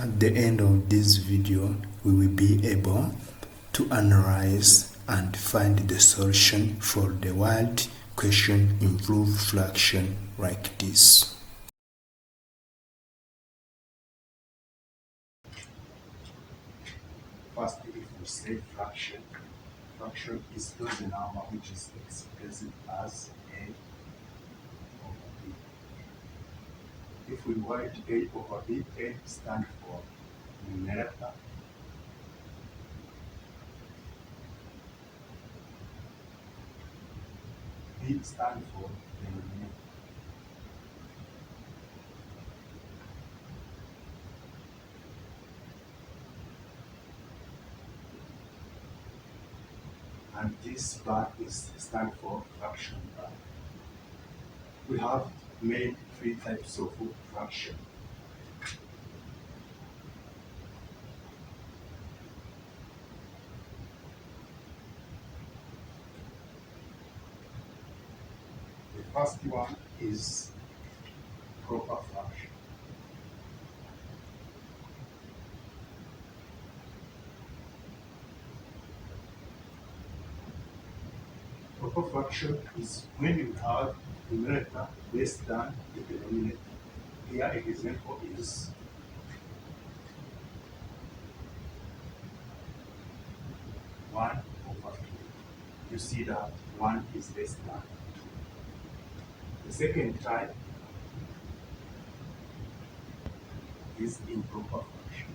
At the end of this video, we will be able to analyze and find the solution for the wild question improved fraction like this. First, if we say fraction is still the number which is expressed as a over b. If we write a over b, a stands for numerator, b stands for denominator. And this bar is stand for fraction bar. We have made three types of fraction. The first one is proper fraction. Proper fraction is when you have numerator less than the denominator. Here an example is 1/2. You see that 1 is less than 2. The second type is improper fraction.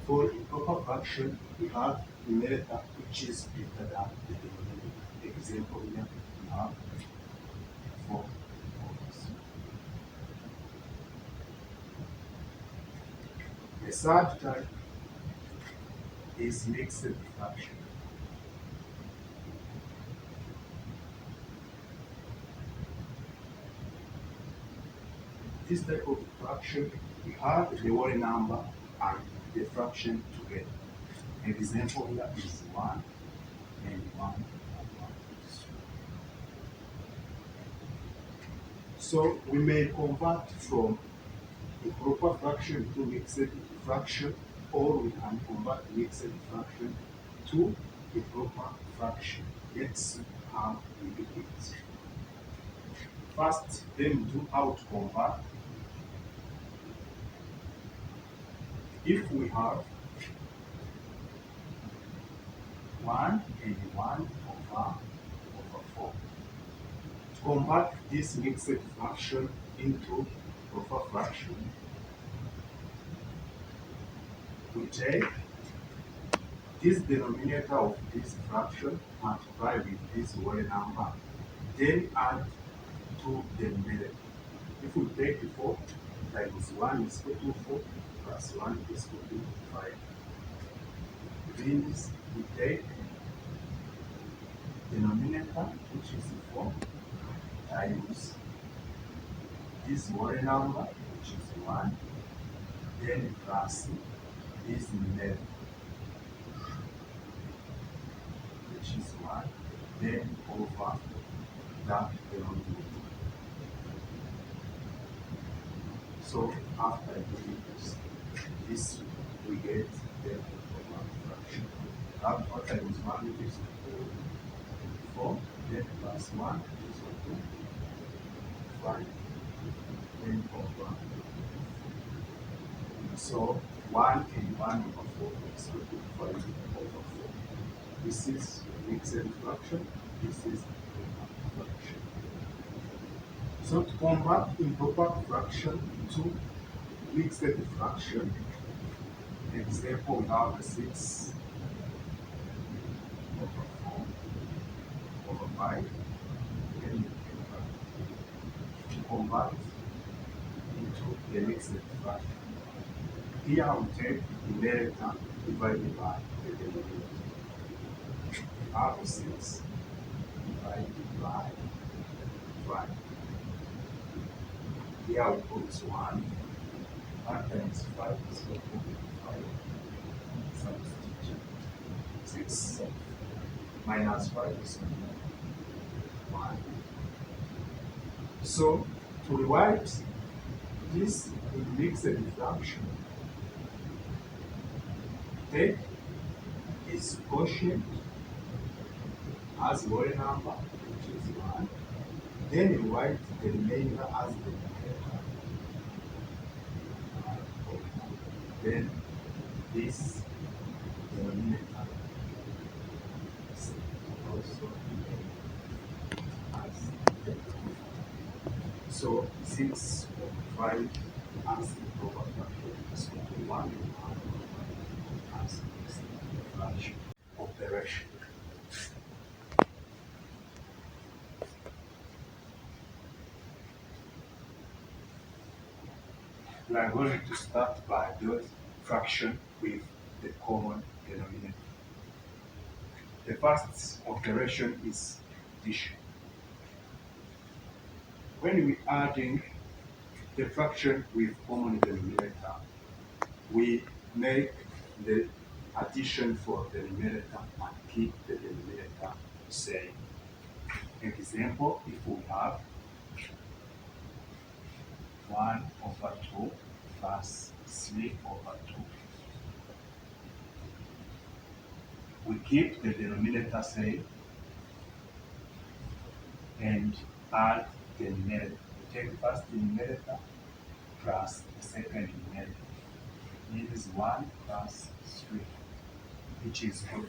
For improper fraction, we have numerator which is greater than the denominator. Example here, we have 4. The third type is mixed fraction. This type of fraction, we have the whole number and the fraction together. An example here is 1 and 1 and 1. So we may convert from a proper fraction to mixed fraction, or we can convert mixed fraction to a proper fraction. Let's see how we do it. First, then we do how to convert. If we have 1 and 1 over 4, to convert this mixed fraction into proper fraction, we take this denominator of this fraction, multiply with this whole number, then add to the numerator. If we take 4 times 1 is equal to 4, plus 1 is equal to 5. It means we take denominator, which is 4, times this whole number, which is 1, then plus this numerator, which is 1, then over that denominator. So after doing this we get the proper fraction. What times 1 is 4, then plus 1 is equal to 5, then over. So 1 and 1 over 4 is equal to 5 over 4. This is mixed fraction, this is proper fraction. So to convert improper fraction to mixed fraction, example we have 6 over 4 over 5, then to convert into the mixed fraction. Here we take the numerator divided by the denominator. We have 6 divided by 5. Here we put 1. 1 times 5 is equal to 5. Substitute. 6 minus 5 is equal 1. So to rewrite this in mixed fraction, take this quotient as whole number, which is 1, then write the remainder as the numerator. Then this denominator is also as the denominator. So 6.5 as the proper fraction is equal to 1 as mixed fraction operation. We are going to start by doing fraction with the common denominator. The first operation is addition. When we are adding the fraction with common denominator, we make the addition for the numerator and keep the denominator same. Example, if we have 1 over 2 plus 3 over 2, we keep the denominator same and add the numerator. We take first the numerator plus the second numerator. It is 1 plus 3, which is equal to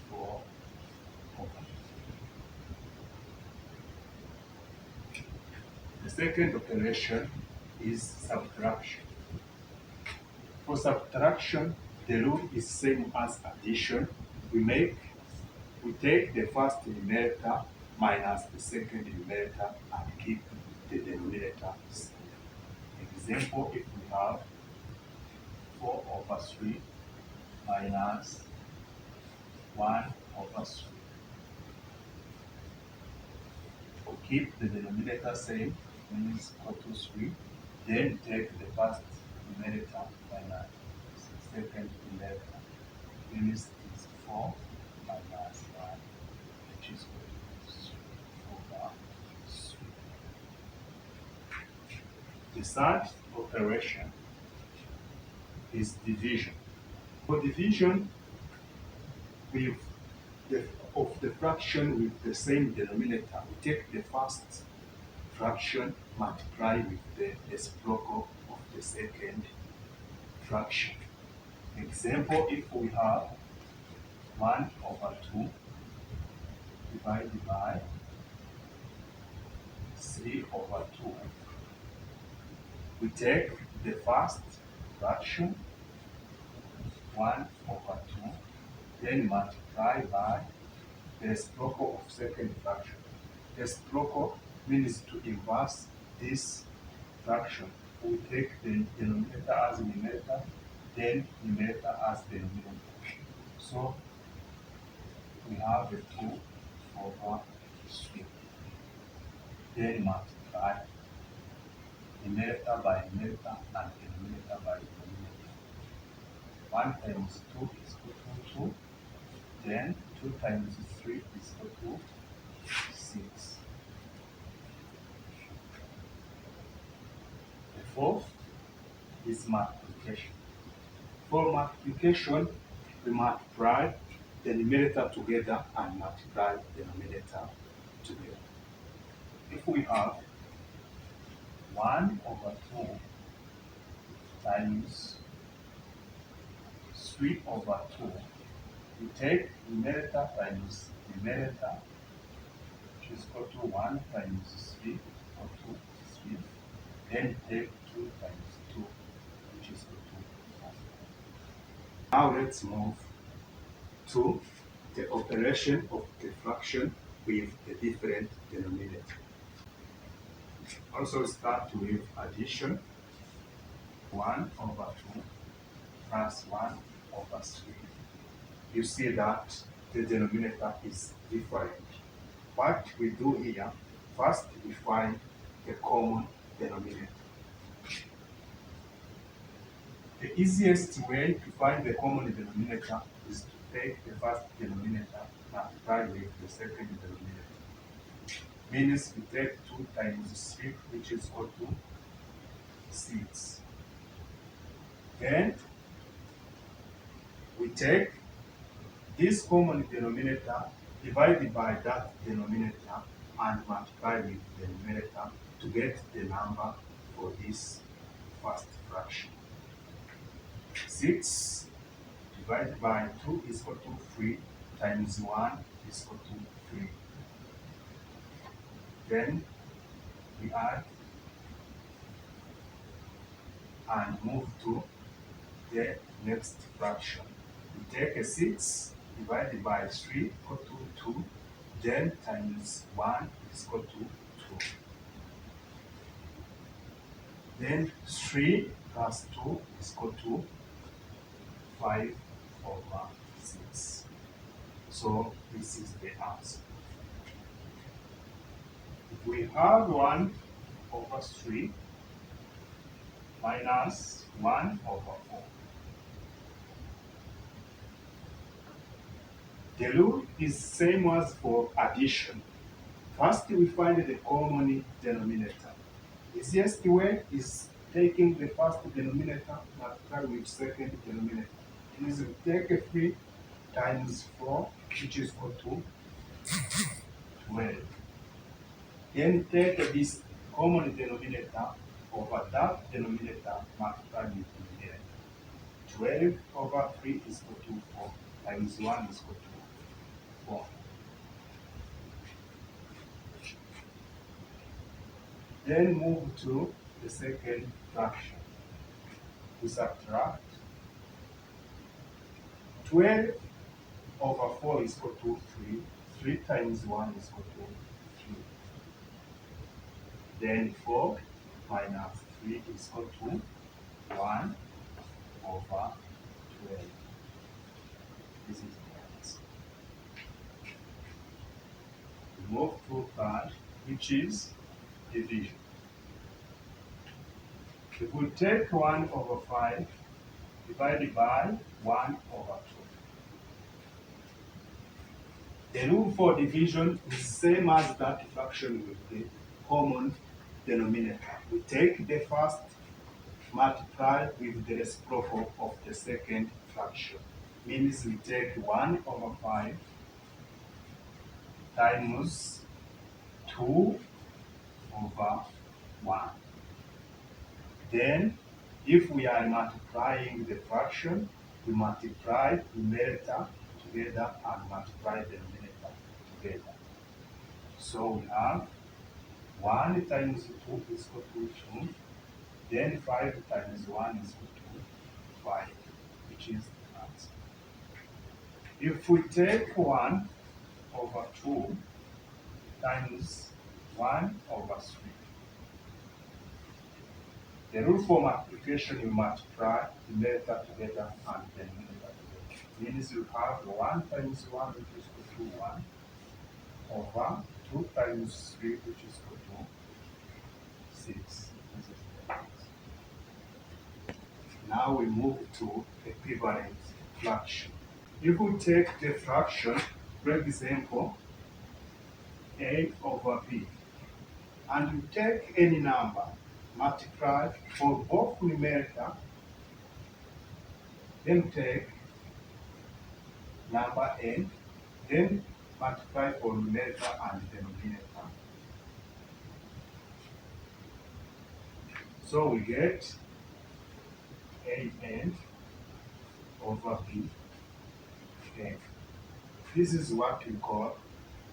4 over 2. The second operation is subtraction. For subtraction, the rule is same as addition. We take the first numerator minus the second numerator and keep the denominator same. Example, if we have 4 over 3 minus 1 over 3. We keep the denominator same, means equal to 3. Then take the first numerator minus the second numerator, means is 4 minus 1, which is equal to 3 over 3. The third operation is division. For division with of the fraction with the same denominator, we take the first fraction multiply with the reciprocal of the second fraction. Example, if we have 1 over 2 divided by 3 over 2, we take the first fraction 1 over 2, then multiply by the reciprocal of second fraction. Reciprocal means to inverse this fraction. We take the denominator as numerator, then numerator as denominator. So we have the 2 over 3. Then multiply numerator by numerator and denominator by denominator. 1 times 2 is equal to 2. Then 2 times 3 is equal to 6. The fourth is multiplication. For multiplication, we multiply the numerator together and multiply the denominator together. If we have 1 over 2 times 3 over 2, we take numerator times numerator, which is equal to 1 times 3 equal to 3. Then take 2 times 2, which is equal to 4. Now let's move to the operation of the fraction with the different denominator. Also start with addition. 1 over 2 plus 1 over 3. You see that the denominator is different. What we do here, first we find the common denominator. The easiest way to find the common denominator is to take the first denominator multiplied with the second denominator. Means we take 2 times 3, which is equal to 6. Then we take this common denominator, divided by that denominator, and multiply with the numerator to get the number for this first fraction. 6 divided by 2 is equal to 3 times 1 is equal to 3. Then we add and move to the next fraction. We take a 6 divided by 3 equal to 2, then times 1 is equal to 2. Then 3 plus 2 is equal to 5 over 6. So this is the answer. If we have 1 over 3 minus 1 over 4. The rule is same as for addition. First, we find the common denominator. The easiest way is taking the first denominator multiply with second denominator. Means we take a 3 times 4, which is equal to 12. Then take this common denominator over that denominator multiply with the numerator. 12 over 3 is equal to 4 times 1 is equal to 4. Then move to the second fraction. We subtract 12 over 4 is equal to 3. 3 times 1 is equal to 3. Then 4 minus 3 is equal to 1 over 12. This is the answer. We move to third, which is division. If we take 1 over 5 divided by 1 over 2. The rule for division is same as that fraction with the common denominator. We take the first multiply with the reciprocal of the second fraction. Means we take 1 over 5 times 2 over 1. Then, if we are multiplying the fraction, we multiply numerator together and multiply the denominator together. So we have 1 times 2 is equal to 2. Then 5 times 1 is equal to 5, which is the answer. If we take 1 over 2 times 1 over 3, the rule for multiplication, you multiply the numerator together and the denominator together. Means you have 1 times 1, which is equal to 1, over 2 times 3, which is equal to 6. This is the answer. Now we move to equivalent fraction. If we take the fraction, for example, a over b, and we take any number, multiply for both numerator, then take number n, then multiply for numerator and denominator. So we get an over b n. This is what we call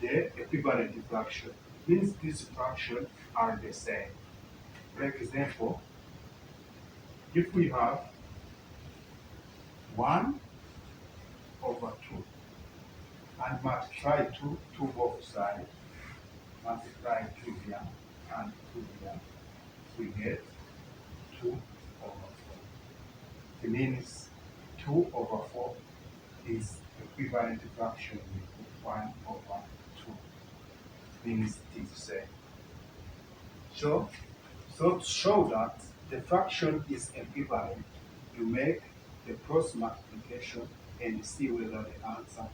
the equivalent fraction. Means these fractions are the same. For example, if we have 1 over 2 and multiply 2 to both sides, multiply 2 here and 2 here, we get 2 over 4. It means 2 over 4 is equivalent fraction with 1 over 2. Means it is the same. So to show that the fraction is equivalent, you make the cross multiplication and see whether the answer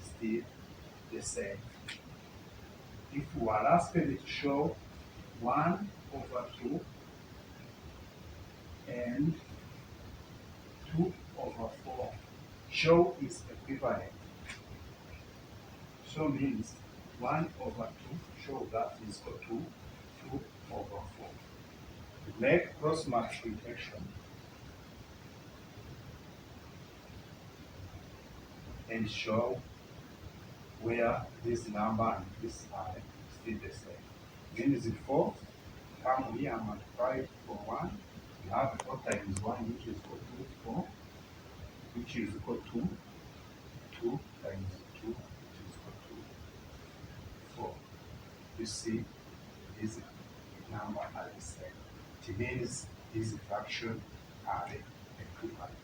still the same. If we are asked to show 1 over 2 and 2 over 4, show is equivalent. So means 1 over 2, show that is equal to 2 over 4. Make cross multiplication and show where this number and this are still the same. Means 4 come here and multiply for 1. We have 4 times 1, which is equal to 4, which is equal to 2 times 2, which is equal to 4. You see, this number are the same. It means these fractions are equivalent.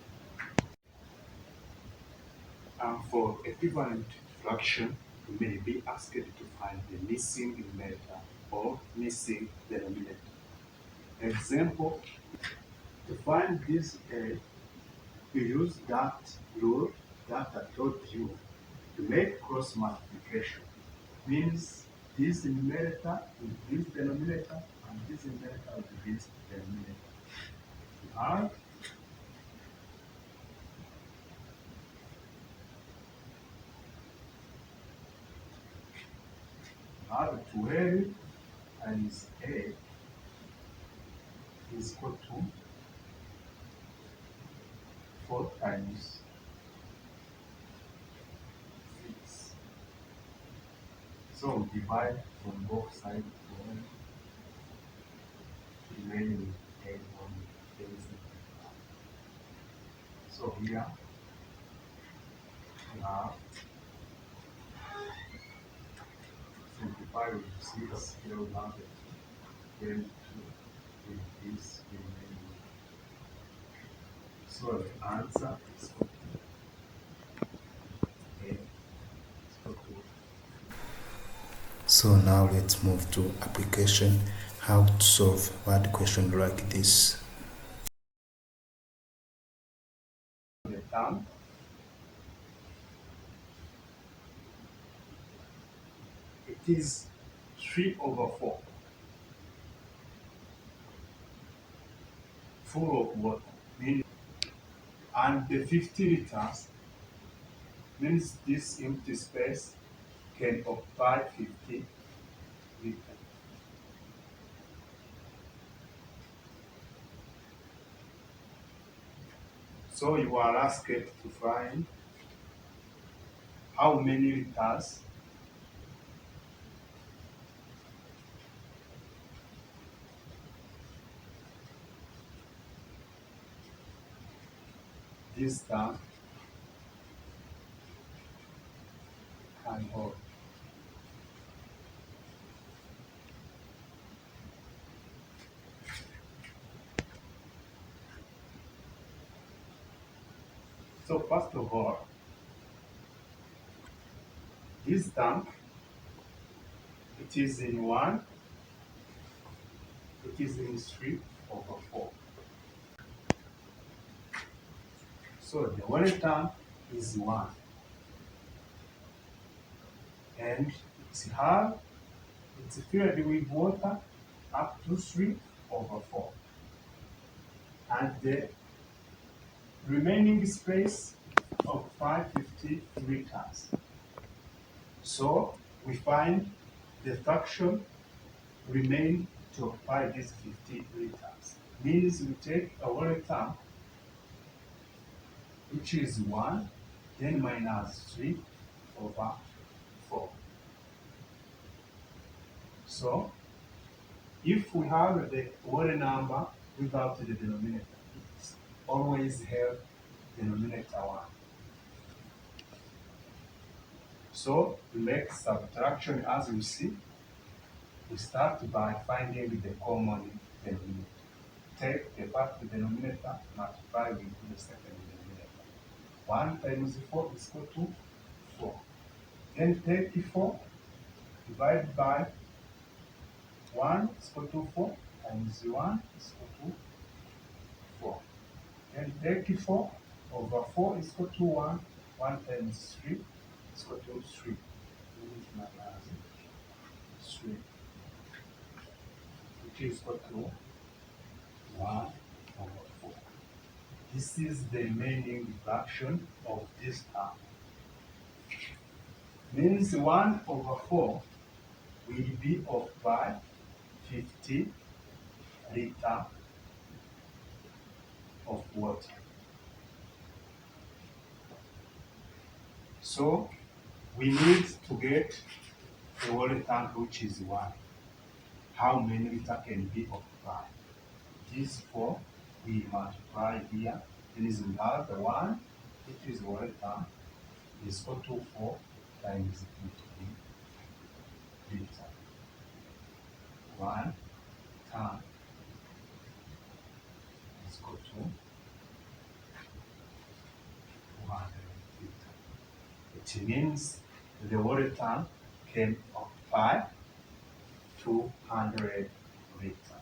And for equivalent fraction, we may be asked to find the missing numerator or missing denominator. Example, to find this A, we use that rule that I told you to make cross multiplication. Means this numerator with this denominator and this numerator with this denominator. We have have 12 times A is equal to 4 times 6. So we divide from both sides 12, remaining 8 on the basic. So here we have 25 with 6, here we have 22 with this remaining. So the answer is A. So now let's move to application, how to solve word question like this. The term it is 3 over 4 full of water, meaning, and the 50 liters means this empty space can occupy 50 liters. So you are asked to find how many liters this tank can hold. So first of all, this tank, it is in 1, it is in 3 over 4. So the water tank is 1. And it's filled with water up to 3 over 4. And the remaining space of 550 liters. So we find the fraction remain to occupy these 50 liters. Means we take a water tank, which is 1, then minus 3 over 4. So if we have the water number without the denominator, it's always have denominator 1. So we make subtraction as we see. We start by finding the common denominator. Take the first denominator, multiply with the second denominator. 1 times 4 is equal to 4. Then take 4, divide by 1 is equal to 4, times 1 is equal to 4. Then take 4 over 4 is equal to 1. 1 times 3 is equal to 3. 3, which is equal to 1/4. This is the remaining fraction of this term. Means 1/4 will be of by 50 liter of water. So we need to get a water tank which is 1. How many liter can be occupied? This 4 we multiply here. Then is we have the 1, which is water tank, is equal to 4 times 50 liter. 1 tank is equal to 100 liter. It means the water tank can occupy 200 liters.